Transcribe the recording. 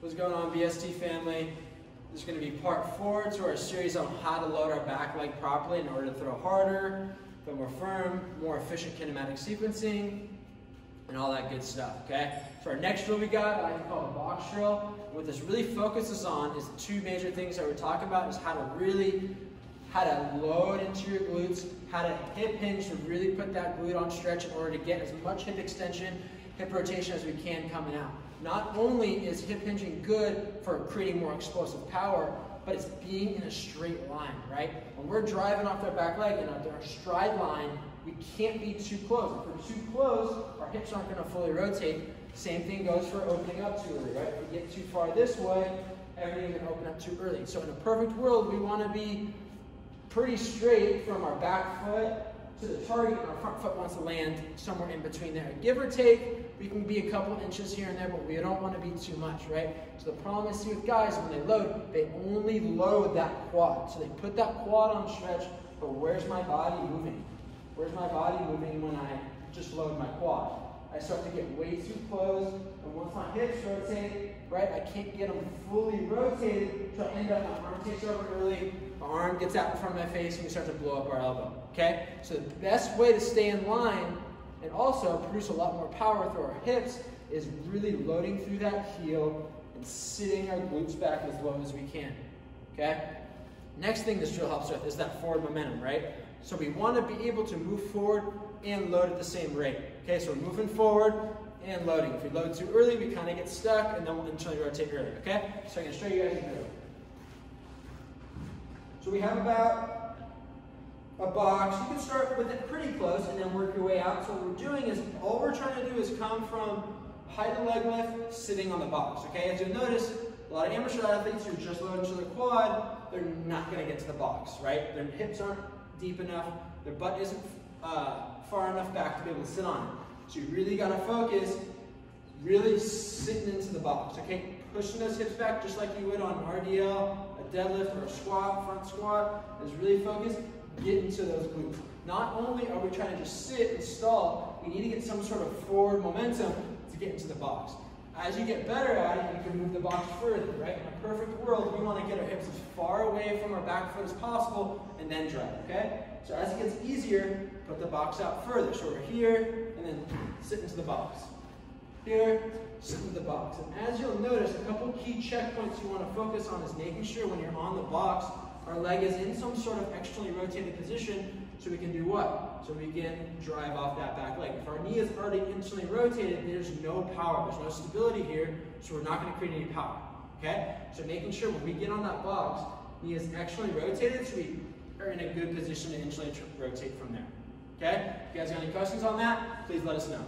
What's going on, BST family? This is going to be part 4 to our series on how to load our back leg properly in order to throw harder, feel more firm, more efficient kinematic sequencing, and all that good stuff, okay? So our next drill we got, I like to call a box drill. What this really focuses on is 2 major things that we're talking about, is how to load into your glutes, how to hip hinge to really put that glute on stretch in order to get as much hip extension, hip rotation as we can coming out. Not only is hip hinging good for creating more explosive power, but it's being in a straight line, right? When we're driving off our back leg and our stride line, we can't be too close. If we're too close, our hips aren't going to fully rotate. Same thing goes for opening up too early, right? If we get too far this way, everything's going to open up too early. So in a perfect world, we want to be pretty straight from our back foot to the target, and our front foot wants to land somewhere in between there. Give or take, we can be a couple inches here and there, but we don't want to be too much, right? So the problem I see with guys, when they load, they only load that quad. So they put that quad on stretch, but where's my body moving? Where's my body moving when I just load my quad? I start to get way too close, and once my hips rotate, right, I can't get them fully rotated, so I end up, my arm takes over early, my arm gets out in front of my face, and we start to blow up our elbow, okay? So the best way to stay in line and also produce a lot more power through our hips is really loading through that heel and sitting our glutes back as low as we can, okay? Next thing this drill helps with is that forward momentum, right? So we want to be able to move forward and load at the same rate, okay? So we're moving forward and loading. If we load too early, we kind of get stuck, and then we'll internally rotate early, okay? So I'm going to show you guys a drill. So we have about a box. You can start with it pretty close and then work your way out. So what we're doing is, all we're trying to do is come from height of leg lift, sitting on the box, okay? As you'll notice, a lot of amateur athletes who are just loading to the quad, they're not going to get to the box, right? Their hips aren't deep enough, their butt isn't far enough back to be able to sit on it. So you really got to focus, really sitting into the box, okay? Pushing those hips back just like you would on an RDL, a deadlift, or a squat, front squat, is really focused. Get into those glutes. Not only are we trying to just sit and stall, we need to get some sort of forward momentum to get into the box. As you get better at it, you can move the box further, right? In a perfect world, we want to get our hips as far away from our back foot as possible and then drive, okay? So as it gets easier, put the box out further. So we're here, and then sit into the box. Here, sit into the box. And as you'll notice, a couple key checkpoints you want to focus on is making sure when you're on the box, our leg is in some sort of externally rotated position, so we can do what? So we can drive off that back leg. If our knee is already internally rotated, there's no power, there's no stability here, so we're not going to create any power, okay? So making sure when we get on that box, knee is externally rotated, so we are in a good position to internally rotate from there, okay? If you guys got any questions on that, please let us know.